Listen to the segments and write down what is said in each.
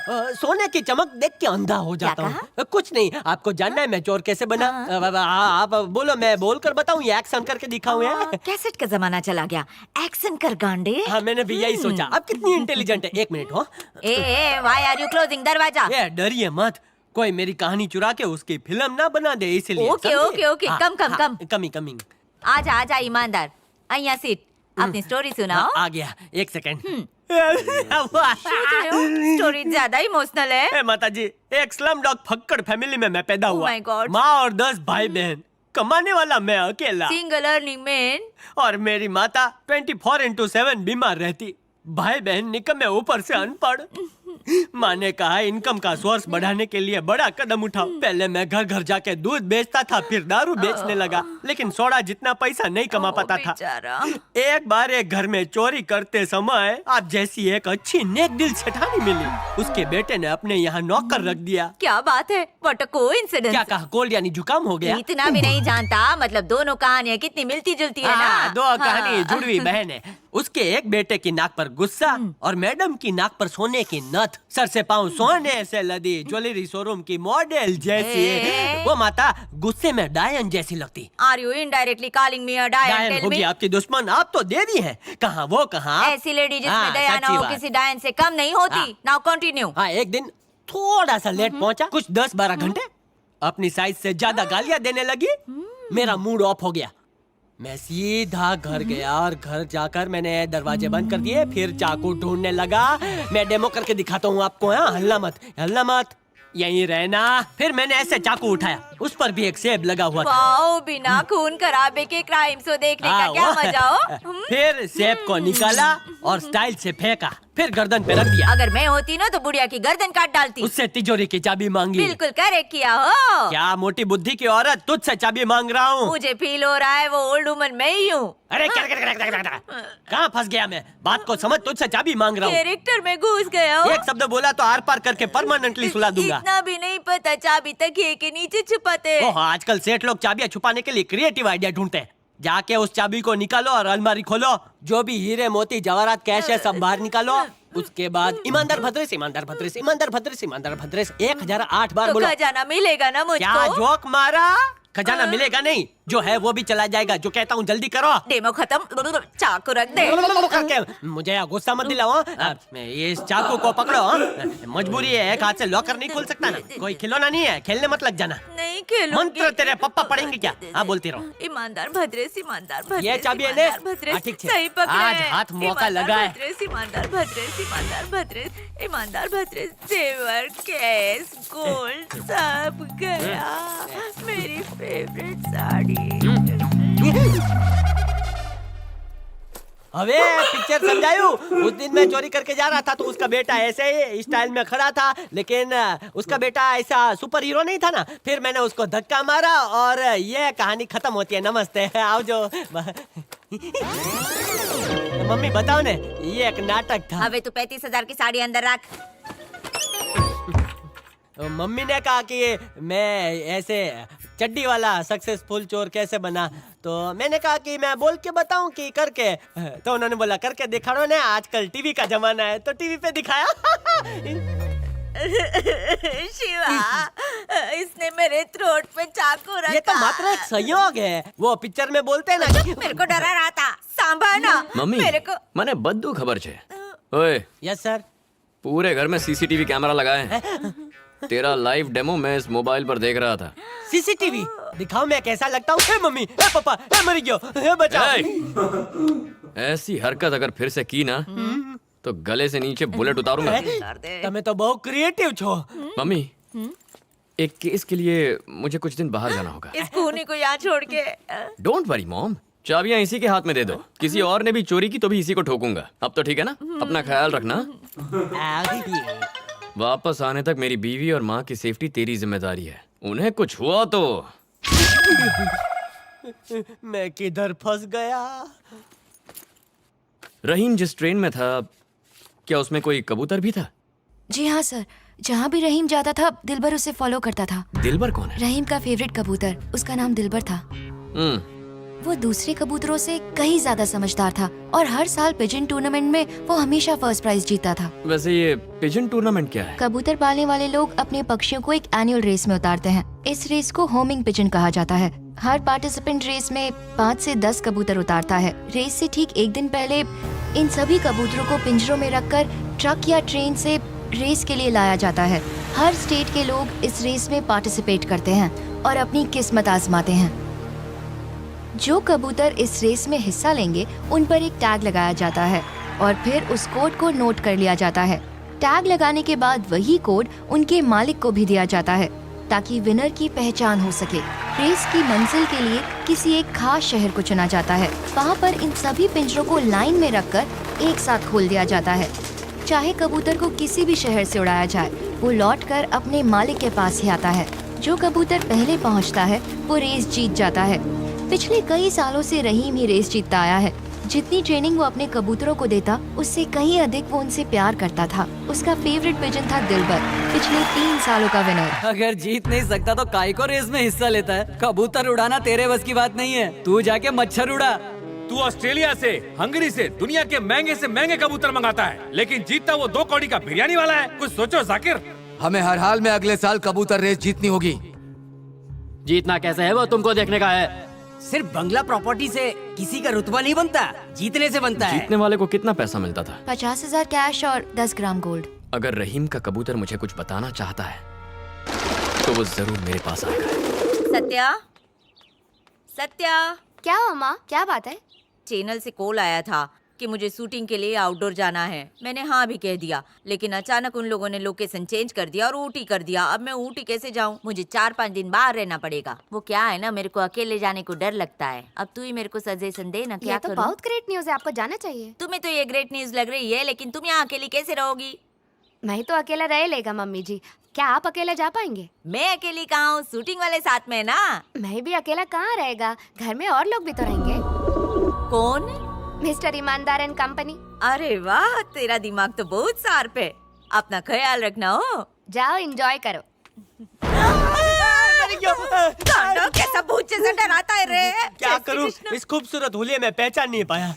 सोने की चमक देख के अंधा हो जाता हूँ। कुछ नहीं, आपको जानना है मैं चोर कैसे बना? आप बोलो, मैं बोल कर बताऊँ या एक्शन करके दिखाऊँ? कैसेट का जमाना चला गया, एक्शन कर गांडे। हाँ, मैंने भी यही सोचा। आप कितनी इंटेलिजेंट है। एक मिनट हो। व्हाई आर यू क्लोजिंग दरवाजा? डरिए मत, कोई मेरी कहानी चुरा के उसकी फिल्म ना बना दे, इसलिए। ओके ओके ओके, कम कमिंग। आजा ईमानदार, અહીંયા सीट, अपनी स्टोरी सुनाओ। आ गया, एक सेकंड। स्टोरी ज्यादा इमोशनल है। माता जी, एक स्लम डॉग फक्कड़ फैमिली में मैं पैदा हुआ। my God. माँ और 10 भाई बहन, कमाने वाला मैं अकेला। Single earning man. और मेरी माता 24/7 बीमार रहती। भाई बहन निकम्मे, ऊपर से अनपढ़। माँ ने कहा इनकम का सोर्स बढ़ाने के लिए बड़ा कदम उठाओ। पहले मैं घर घर जाके दूध बेचता था, फिर दारू बेचने लगा, लेकिन सोडा जितना पैसा नहीं कमा पाता था। एक बार एक घर में चोरी करते समय आप जैसी एक अच्छी नेक दिल सेठानी मिली। उसके बेटे ने अपने यहाँ नौकर रख दिया। क्या बात है, व्हाट अ कोइंसिडेंस। क्या कहा? कोल्ड यानी जुकाम हो गया? इतना भी नहीं जानता, मतलब दोनों कहानियाँ कितनी मिलती जुलती है ना। दो कहानी जुड़वी बहन है। उसके एक बेटे की नाक पर गुस्सा और मैडम की नाक पर सोने की नथ। सर से पाँव सोने से लदी, ज्वेलरी शोरूम की मॉडल जैसी। वो माता गुस्से में डायन जैसी लगती। Are you indirectly calling me a डायन? होगी आपकी दुश्मन, आप तो देवी हैं। कहाँ वो कहाँ? ऐसी लेडी जिसमें दया ना हो किसी डायन से कम नहीं होती। Now continue. हाँ, एक दिन थोड़ा सा लेट पहुंचा, कुछ 10-12 घंटे। अपनी साइज से ज्यादा गालियां देने लगी। मेरा मूड ऑफ हो गया। मैं सीधा घर गया और घर जाकर मैंने दरवाजे बंद कर दिए। फिर चाकू ढूंढने लगा। मैं डेमो करके दिखाता हूँ आपको। हल्ला मत, यहीं रहना। फिर मैंने ऐसे चाकू उठाया, उस पर भी एक सेब लगा हुआ था। वाओ, बिना खून खराबे के क्राइम शो देखने का क्या मजा हो। फिर सेब को निकाला और स्टाइल से फेंका, फिर गर्दन पे रख दिया। अगर मैं होती ना तो बुढ़िया की गर्दन काट डालती। उससे तिजोरी की चाबी मांगी। बिल्कुल करेक्ट किया हो। क्या मोटी बुद्धि की औरत, तुझसे चाबी मांग रहा हूँ। मुझे फील हो रहा है वो ओल्ड वुमन मैं ही हूँ। अरे कहाँ फंस गया मैं? बात को समझ, तुझसे चाबी मांग रहा हूँ। कैरेक्टर में घुस गया हूँ। एक शब्द बोला तो आर पार करके परमानेंटली सुला दूंगा। इतना भी नहीं पता चाबी तकिए के नीचे छुपाते। ओह, आजकल सेठ लोग चाबियां छुपाने के लिए क्रिएटिव आइडिया ढूंढते हैं। जाके उस चाबी को निकालो और अलमारी खोलो, जो भी हीरे मोती जवाहरात कैश है सब बाहर निकालो। उसके बाद ईमानदार भद्रेश 1008 बार बोलो। खजाना मिलेगा ना मुझको? क्या जोक मारा? खजाना मिलेगा नहीं, जो है वो भी चला जाएगा। जो कहता हूँ जल्दी करो। डेमो खत्म, चाकू रख दे। मुझे गुस्सा मत दिलाओ। इस चाकू को पकड़ो। मजबूरी है, एक हाथ से लॉकर नहीं खोल सकता ना। कोई खिलौना नहीं है, खेलने मत लग जाना। नहीं खेलूंगी। मंत्र तेरे पप्पा पढ़ेंगे क्या? हाँ, बोलती रहो। ईमानदार भद्रेश, ईमानदार भद्रेश। ये चाबी है ने? ठीक है। सही पकड़े। आज हाथ मौका लगा है। ईमानदार भद्रेश, ईमानदार भद्रेश, ईमानदार भद्रेश। जेवर, कैश, गोल्ड सब गया। मेरी फेवरेट साड़ी। अबे पिक्चर समझायू। उस दिन मैं चोरी करके जा रहा था तो उसका बेटा ऐसे ही स्टाइल में खड़ा था, लेकिन उसका बेटा ऐसा सुपर हीरो नहीं था ना। फिर मैंने उसको धक्का मारा और ये कहानी खत्म होती है। नमस्ते, आओ जो। मम्मी बताओ ने, ये एक नाटक था। अबे तू 35,000 की साड़ी अंदर रख। मम्मी ने कहा कि मैं ऐसे चड्डी वाला सक्सेसफुल चोर कैसे बना, तो मैंने कहा कि मैं बोल के बताऊं कि करके। तो उन्होंने बोला करके दिखाओ ना, आजकल टीवी का जमाना है, तो टीवी पे दिखाया। शिवा, इसने मेरे थ्रोट पे चाकू रखा। ये तो मात्र एक संयोग है। वो पिक्चर में बोलते हैं ना कि मेरे को डरा रहा था। सांभळना मम्मी, मेरे को। मैंने बद्दू खबर छे। ओए, यस सर। पूरे घर में सीसीटीवी कैमरा लगाए हैं। तेरा लाइव डेमो मैं इस मोबाइल पर देख रहा था। सीसीटीवी दिखाओ मैं कैसा लगता हूँ। हे मम्मी, हे पापा, हे मर गयो, हे बचाओ। ऐसी हरकत अगर फिर से की ना तो गले से नीचे बुलेट उतारूंगा। तुम्हें तो बहुत क्रिएटिव छो। मम्मी, एक केस के लिए मुझे कुछ दिन बाहर जाना होगा। इस खूनी को यहाँ छोड़ के। डोंट वरी मॉम, चाबियां इसी के हाथ में दे दो। किसी और ने भी चोरी की तो भी इसी को ठोकूंगा। अब तो ठीक है ना? अपना ख्याल रखना। वापस आने तक मेरी बीवी और माँ की सेफ्टी तेरी जिम्मेदारी है। उन्हें कुछ हुआ तो मैं किधर फंस गया? रहीम जिस ट्रेन में था, क्या उसमें कोई कबूतर भी था? जी हाँ सर, जहाँ भी रहीम जाता था दिलबर उसे फॉलो करता था। दिलबर कौन है? रहीम का फेवरेट कबूतर, उसका नाम दिलबर था। वो दूसरे कबूतरों से कहीं ज्यादा समझदार था और हर साल पिजन टूर्नामेंट में वो हमेशा फर्स्ट प्राइज जीता था। वैसे ये पिजन टूर्नामेंट क्या है? कबूतर पालने वाले लोग अपने पक्षियों को एक एनुअल रेस में उतारते हैं। इस रेस को होमिंग पिजन कहा जाता है। हर पार्टिसिपेंट रेस में 5 से 10 कबूतर उतारता है। रेस से ठीक एक दिन पहले इन सभी कबूतरों को पिंजरों में रखकर ट्रक या ट्रेन से रेस के लिए लाया जाता है। हर स्टेट के लोग इस रेस में पार्टिसिपेट करते हैं और अपनी किस्मत आजमाते हैं। जो कबूतर इस रेस में हिस्सा लेंगे उन पर एक टैग लगाया जाता है और फिर उस कोड को नोट कर लिया जाता है। टैग लगाने के बाद वही कोड उनके मालिक को भी दिया जाता है ताकि विनर की पहचान हो सके। रेस की मंजिल के लिए किसी एक खास शहर को चुना जाता है। वहाँ पर इन सभी पिंजरों को लाइन में रखकर एक साथ खोल दिया जाता है। चाहे कबूतर को किसी भी शहर से उड़ाया जाए, वो लौटकर अपने मालिक के पास ही आता है। जो कबूतर पहले पहुँचता है वो रेस जीत जाता है। पिछले कई सालों से रहीम ही रेस जीतता आया है। जितनी ट्रेनिंग वो अपने कबूतरों को देता उससे कहीं अधिक वो उनसे प्यार करता था। उसका फेवरेट पिजन था दिलबर, पिछले 3 सालों का विनर। अगर जीत नहीं सकता तो काहे को रेस में हिस्सा लेता है? कबूतर उड़ाना तेरे बस की बात नहीं है। तू जाके मच्छर उड़ा। तू ऑस्ट्रेलिया से, हंगरी से दुनिया के महंगे से महंगे कबूतर मंगाता है, लेकिन जीतता वो 2 कौड़ी का बिरयानी वाला है। कुछ सोचो जाकिर। हमें हर हाल में अगले साल कबूतर रेस जीतनी होगी। जीतना कैसे है वो तुमको देखने का है। सिर्फ बंगला प्रॉपर्टी से किसी का रुतबा नहीं बनता, जीतने से बनता है। जीतने वाले को कितना पैसा मिलता था? 50,000 कैश और 10 ग्राम गोल्ड। अगर रहीम का कबूतर मुझे कुछ बताना चाहता है तो वो जरूर मेरे पास आएगा। सत्या, सत्या, क्या हुआ माँ, क्या बात है? चैनल से कॉल आया था कि मुझे शूटिंग के लिए आउटडोर जाना है। मैंने हाँ भी कह दिया, लेकिन अचानक उन लोगों ने लोकेशन चेंज कर दिया और ऊटी कर दिया। अब मैं ऊटी कैसे जाऊँ? मुझे 4-5 दिन बाहर रहना पड़ेगा। वो क्या है ना, मेरे को अकेले जाने को डर लगता है। अब तू ही मेरे को सजेशन दे ना, क्या ये तो करूं? बहुत ग्रेट न्यूज़ है, आपको जाना चाहिए। तुम्हें तो ये ग्रेट न्यूज लग रही है, लेकिन तुम यहाँ अकेली कैसे रहोगी? मैं तो अकेला रह लेगा मम्मी जी। क्या आप अकेला जा पाएंगे? मैं अकेली कहाँ हूँ, शूटिंग वाले साथ में है ना। मैं भी अकेला कहाँ रहेगा, घर में और लोग भी तो रहेंगे। कौन? मिस्टर ईमानदार एंड कंपनी। अरे वाह, तेरा दिमाग तो बहुत शार्प है। अपना ख्याल रखना हो। जाओ एंजॉय करो। तांडव कैसा भूत जैसा डराता है रे। क्या जय श्री करूं, कृष्ण। इस खूबसूरत हुलिये में पहचान नहीं पाया।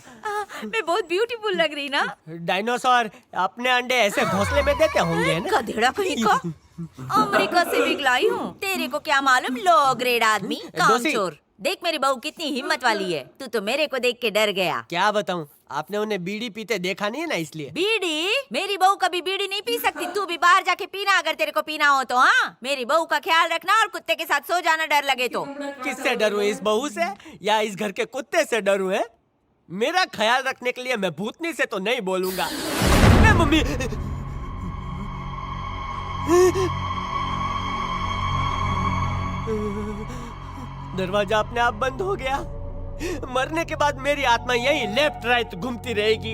मैं बहुत ब्यूटीफुल लग रही ना। डायनासोर अपने अंडे ऐसे घोंसले में देते होंगे ना। गधेड़ा कहीं का। अमेरिका से भी लाई हूँ। तेरे को क्या मालूम, लो ग्रेड आदमी, कामचोर। देख मेरी बहू कितनी हिम्मत वाली है। तू तो मेरे को देख के डर गया। क्या बताऊं, आपने उन्हें बीड़ी पीते देखा नहीं है ना, इसलिए। बीड़ी? मेरी बहू कभी बीड़ी नहीं पी सकती। तू भी बाहर जाके पीना अगर तेरे को पीना हो तो। हाँ, मेरी बहू का ख्याल रखना और कुत्ते के साथ सो जाना डर लगे तो। किससे डरूं, इस बहू से या इस घर के कुत्ते से डरूं? है मेरा ख्याल रखने के लिए मैं भूतनी से तो नहीं बोलूंगा। ए, मम्मी। दरवाजा अपने आप बंद हो गया। मरने के बाद मेरी आत्मा यही लेफ्ट राइट घूमती रहेगी।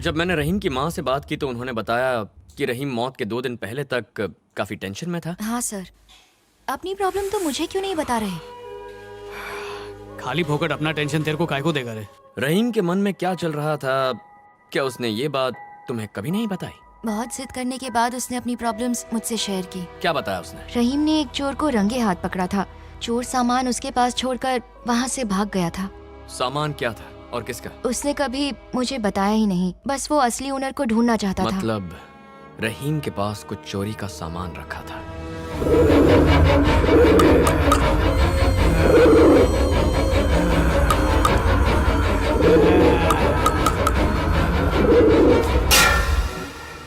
जब मैंने रहीम की माँ से बात की तो उन्होंने बताया कि रहीम मौत के 2 दिन पहले तक काफी टेंशन में था। हाँ सर, अपनी प्रॉब्लम तो मुझे क्यों नहीं बता रहे? खाली फोकट अपना टेंशन तेरे को काय को देगा रे। रहीम के मन में क्या चल रहा था, क्या उसने ये बात तुम्हें कभी नहीं बताई? बहुत जिद करने के बाद उसने अपनी प्रॉब्लम्स मुझसे शेयर की। क्या बताया उसने? रहीम ने एक चोर को रंगे हाथ पकड़ा था। चोर सामान उसके पास छोड़कर वहाँ से भाग गया था। सामान क्या था और किसका? उसने कभी मुझे बताया ही नहीं, बस वो असली ओनर को ढूंढना चाहता था। मतलब रहीम के पास कुछ चोरी का सामान रखा था।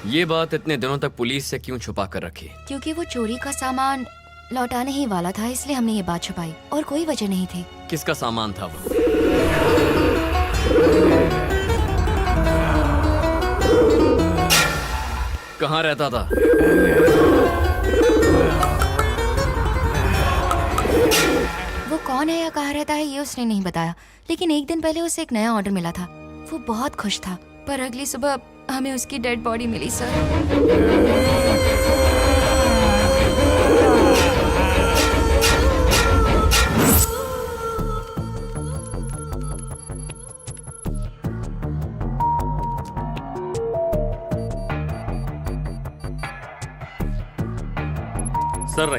ये बात इतने दिनों तक पुलिस से क्यों छुपा कर रखी? क्योंकि वो चोरी का सामान लौटाने ही वाला था, इसलिए हमने ये बात छुपाई, और कोई वजह नहीं थी। किसका सामान था वो? कहाँ रहता था? वो कौन है या कहाँ रहता है ये उसने नहीं बताया, लेकिन एक दिन पहले उसे एक नया ऑर्डर मिला था। वो बहुत खुश था, पर अगली सुबह हमें उसकी डेड बॉडी मिली सर।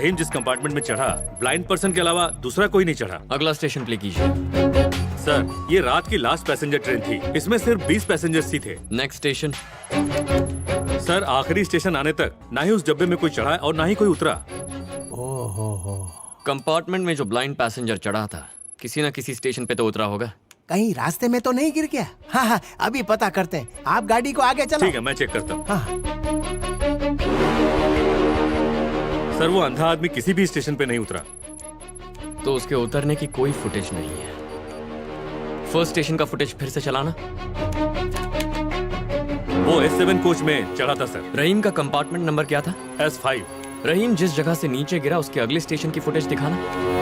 रहीम जिस कंपार्टमेंट में चढ़ा, ब्लाइंड पर्सन के अलावा दूसरा कोई नहीं चढ़ा। अगला स्टेशन प्ले कीजिए। सर, ये रात की लास्ट पैसेंजर ट्रेन थी। इसमें सिर्फ 20 पैसेंजर्स ही थे। Next station. सर, आखिरी स्टेशन आने तक ना ही उस डब्बे में कोई चढ़ा और ना ही कोई उतरा। कंपार्टमेंट में जो ब्लाइंड पैसेंजर चढ़ा था, किसी न किसी स्टेशन पे तो उतरा होगा। कहीं रास्ते में तो नहीं गिर गया? हाँ हाँ, अभी पता करते हैं। आप गाड़ी को आगे चलाओ। ठीक है, मैं चेक करता हूँ। हाँ। सर, वो अंधा आदमी किसी भी स्टेशन पे नहीं उतरा। तो उसके उतरने की कोई फुटेज नहीं है। फर्स्ट स्टेशन का फुटेज फिर से चलाना। वो S7 कोच में चढ़ा था सर। रहीम का कंपार्टमेंट नंबर क्या था? S5। रहीम जिस जगह से नीचे गिरा उसके अगले स्टेशन की फुटेज दिखाना।